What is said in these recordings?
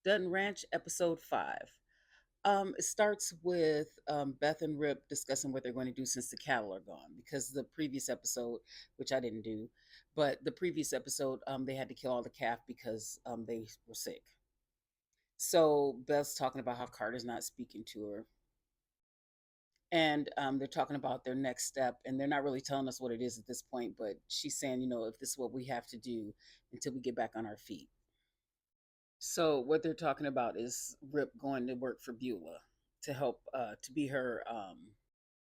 Dutton Ranch, episode 5. It starts with Beth and Rip discussing what they're going to do since the cattle are gone. Because the previous episode, which I didn't do, but the previous episode, they had to kill all the calf because they were sick. So Beth's talking about how Carter's not speaking to her. And they're talking about their next step, and they're not really telling us what it is at this point, but she's saying, if this is what we have to do until we get back on our feet. So what they're talking about is Rip going to work for Beulah to help to be her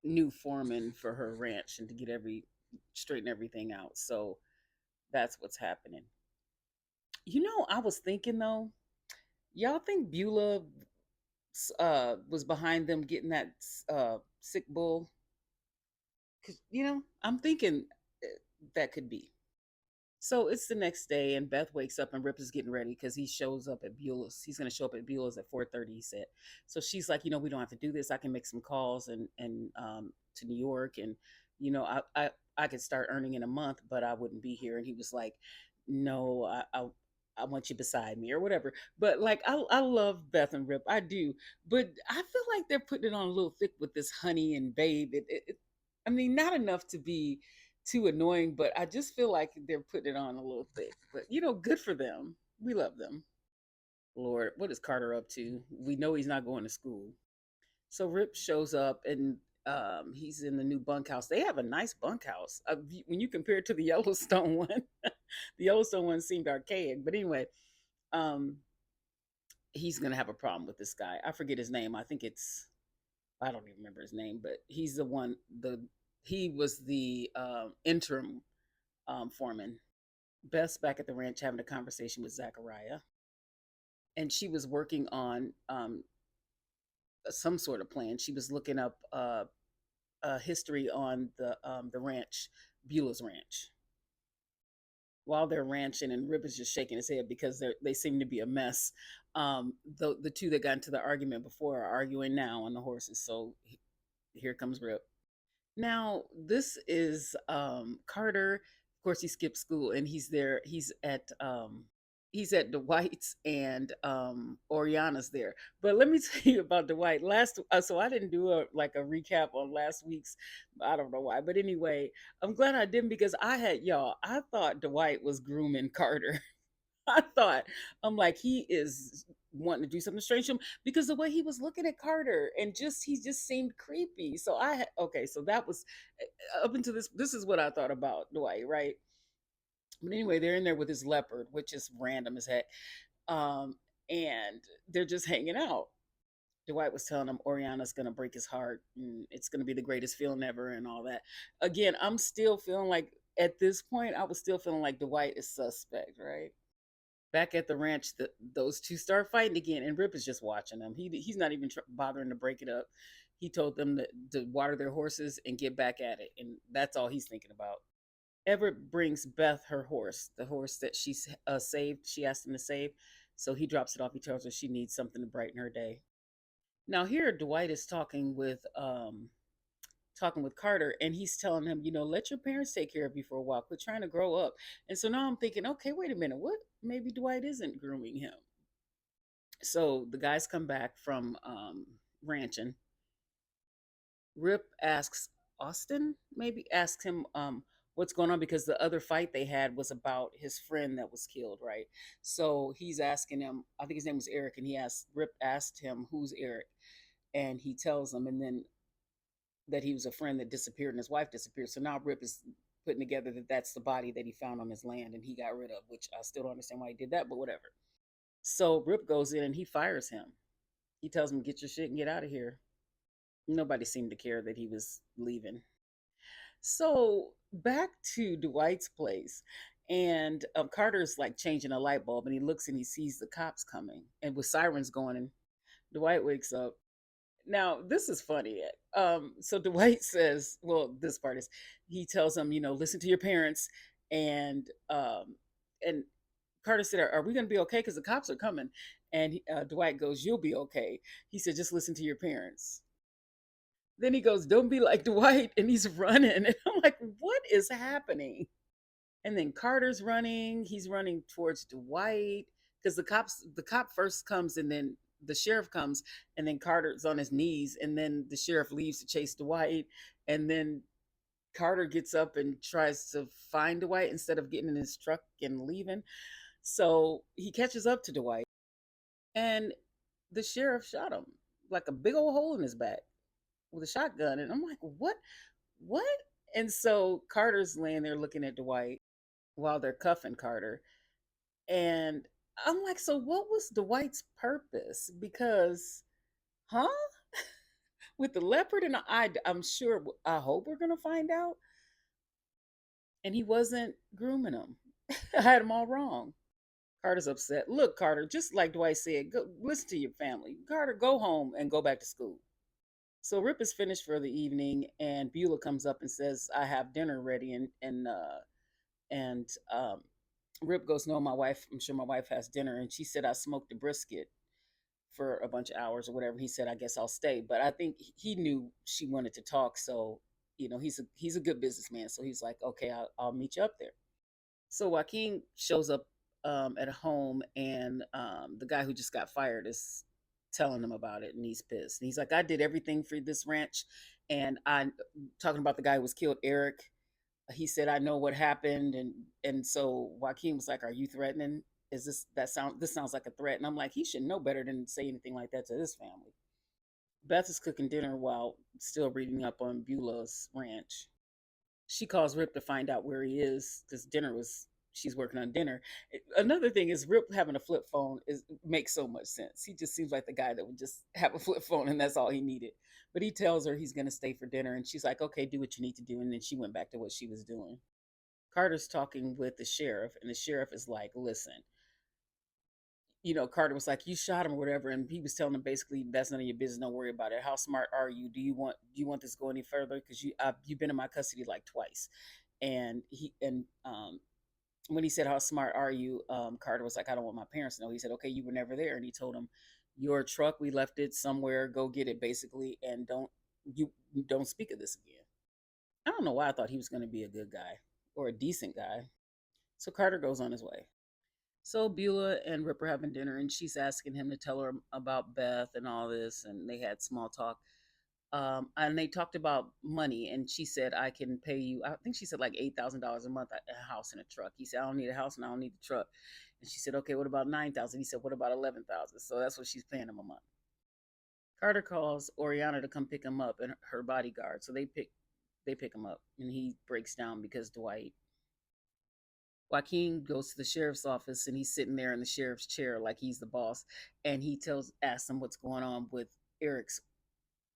new foreman for her ranch and to get straighten everything out. So that's what's happening. I was thinking though, y'all think Beulah was behind them getting that sick bull? Cause I'm thinking that could be. So it's the next day, and Beth wakes up, and Rip is getting ready because he shows up at Beulah's. He's going to show up at Beulah's at 4:30. He said. So she's like, we don't have to do this. I can make some calls and to New York, and I could start earning in a month, but I wouldn't be here. And he was like, no, I want you beside me or whatever. But like, I love Beth and Rip, I do, but I feel like they're putting it on a little thick with this honey and babe. I mean, not enough to be too annoying, but I just feel like they're putting it on a little thick. But good for them. We love them. Lord, what is Carter up to? We know he's not going to school. So Rip shows up, and he's in the new bunkhouse. They have a nice bunkhouse. When you compare it to the Yellowstone one, the Yellowstone one seemed archaic. But anyway, um, he's gonna have a problem with this guy. I forget his name. I don't even remember his name, but he's the one. He was the interim foreman. Beth's back at the ranch having a conversation with Zachariah, and she was working on some sort of plan. She was looking up history on the ranch, Beulah's ranch, while they're ranching, and Rip is just shaking his head because they seem to be a mess. The two that got into the argument before are arguing now on the horses. So here comes Rip. Now, this is Carter. Of course, he skipped school, and he's there. He's at Dwight's, and Oriana's there. But let me tell you about Dwight. So I didn't do a recap on last week's. I don't know why, but anyway, I'm glad I didn't because I thought Dwight was grooming Carter. I thought, I'm like, he is wanting to do something strange to him because the way he was looking at Carter, and he just seemed creepy. So okay, so that was up until this is what I thought about Dwight, right? But anyway, they're in there with his leopard, which is random as heck. Um, and they're just hanging out. Dwight was telling him Oriana's gonna break his heart, and it's gonna be the greatest feeling ever, and all that. Again, I'm still feeling like at this point, I was still feeling like Dwight is suspect, right? Back at the ranch, those two start fighting again, and Rip is just watching them. He's not even bothering to break it up. He told them to water their horses and get back at it, and that's all he's thinking about. Everett brings Beth her horse, the horse that she's saved. She asked him to save, so he drops it off. He tells her she needs something to brighten her day. Now here, Dwight is talking with Carter, and he's telling him, let your parents take care of you for a while. Quit trying to grow up. And so now I'm thinking, okay, wait a minute, what? Maybe Dwight isn't grooming him. So the guys come back from ranching. Rip asks Austin, maybe asks him what's going on because the other fight they had was about his friend that was killed, right? So he's asking him, I think his name was Eric, and Rip asked him, who's Eric? And he tells him, and then that he was a friend that disappeared and his wife disappeared. So now Rip is putting together that that's the body that he found on his land and he got rid of, which I still don't understand why he did that, but whatever. So Rip goes in and he fires him. He tells him, get your shit and get out of here. Nobody seemed to care that he was leaving. So back to Dwight's place, and Carter's like changing a light bulb, and he looks and he sees the cops coming, and with sirens going, and Dwight wakes up. Now this is funny. So Dwight says, well, this part is, he tells him, listen to your parents, and Carter said, are we going to be okay? Because the cops are coming. And Dwight goes, you'll be okay. He said, just listen to your parents. Then he goes, don't be like Dwight. And he's running. And I'm like, what is happening? And then Carter's running. He's running towards Dwight. because the cop first comes, and then the sheriff comes, and then Carter's on his knees, and then the sheriff leaves to chase Dwight, and then Carter gets up and tries to find Dwight instead of getting in his truck and leaving. So he catches up to Dwight, and the sheriff shot him like a big old hole in his back with a shotgun. And I'm like, what? What? And so Carter's laying there looking at Dwight while they're cuffing Carter. And I'm like, so what was Dwight's purpose? Because, huh? With the leopard, and I'm sure, I hope we're going to find out. And he wasn't grooming him. I had him all wrong. Carter's upset. Look, Carter, just like Dwight said, go listen to your family. Carter, go home and go back to school. So Rip is finished for the evening, and Beulah comes up and says, "I have dinner ready." And Rip goes, "No, my wife. I'm sure my wife has dinner." And she said, "I smoked a brisket for a bunch of hours or whatever." He said, "I guess I'll stay." But I think he knew she wanted to talk, so he's a good businessman. So he's like, "Okay, I'll meet you up there." So Joaquin shows up at home, and the guy who just got fired is telling him about it, and he's pissed. And he's like, "I did everything for this ranch, and I talking about the guy who was killed, Eric. He said I know what happened, and so Joaquin was like, 'Are you threatening? Is this sounds like a threat?' And I'm like, he should know better than to say anything like that to his family." Beth is cooking dinner while still reading up on Beulah's ranch. She calls Rip to find out where he is because she's working on dinner. Another thing is Rip having a flip phone is makes so much sense. He just seems like the guy that would just have a flip phone and that's all he needed. But he tells her he's gonna stay for dinner, and she's like, "Okay, do what you need to do." And then she went back to what she was doing. Carter's talking with the sheriff, and the sheriff is like, "Listen, Carter was like, you shot him or whatever," and he was telling him basically, "That's none of your business. Don't worry about it. How smart are you? Do you want this to go any further? Because you've been in my custody like twice." And when he said, "How smart are you?" Carter was like, "I don't want my parents to know." He said, "Okay, you were never there," and he told him, "Your truck, we left it somewhere. Go get it, basically, and you don't speak of this again." I don't know why I thought he was going to be a good guy or a decent guy. So Carter goes on his way. So Beulah and Ripper having dinner, and she's asking him to tell her about Beth and all this, and they had small talk. And they talked about money, and she said, "I can pay you." I think she said like $8,000 a month, a house and a truck. He said, "I don't need a house and I don't need a truck." And she said, "Okay, what about 9,000?" He said, "What about 11,000?" So that's what she's paying him a month. Carter calls Oriana to come pick him up and her bodyguard. So they pick him up, and he breaks down because Dwight Joaquin goes to the sheriff's office, and he's sitting there in the sheriff's chair like he's the boss, and he asks him what's going on with Eric's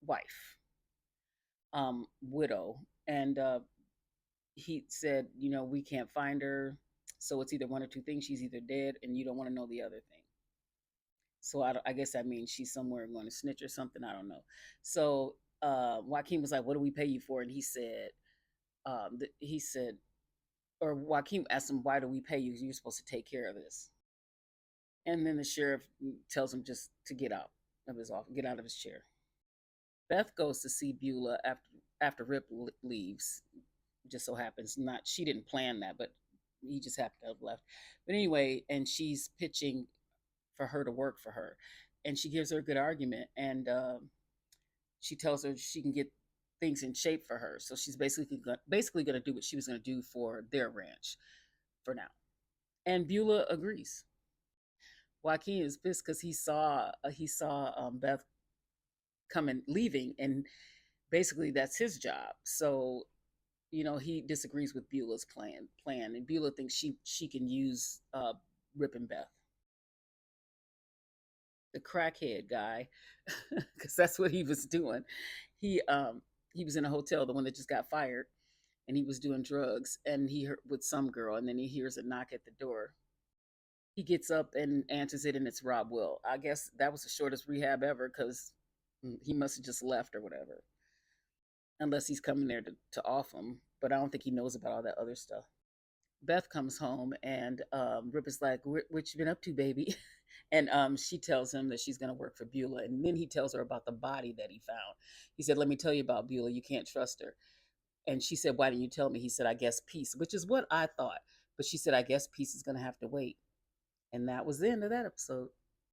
wife, widow, and he said, "We can't find her, so it's either one or two things: she's either dead, and you don't want to know the other thing." So I guess that means she's somewhere going to snitch or something. I don't know. So Joaquin was like, "What do we pay you for?" And he said, or Joaquin asked him, "Why do we pay you? You're supposed to take care of this." And then the sheriff tells him just to get out of his office, get out of his chair. Beth goes to see Beulah after Rip leaves. Just so happens, not she didn't plan that, but he just happened to have left. But anyway, and she's pitching for her to work for her, and she gives her a good argument, and she tells her she can get things in shape for her. So she's basically going to do what she was going to do for their ranch for now. And Beulah agrees. Joaquin is pissed because he saw Beth coming leaving, and basically that's his job. So he disagrees with Beulah's plan, and Beulah thinks she can use Rip and Beth. The crackhead guy, because that's what he was doing. He was in a hotel, the one that just got fired, and he was doing drugs, and he heard with some girl, and then he hears a knock at the door. He gets up and answers it, and it's Rob Will. I guess that was the shortest rehab ever because he must have just left or whatever, unless he's coming there to off him. But I don't think he knows about all that other stuff. Beth comes home, and Rip is like, "What you been up to, baby?" And she tells him that she's going to work for Beulah. And then he tells her about the body that he found. He said, "Let me tell you about Beulah. You can't trust her." And she said, "Why didn't you tell me?" He said, "I guess peace," which is what I thought. But she said, "I guess peace is going to have to wait." And that was the end of that episode.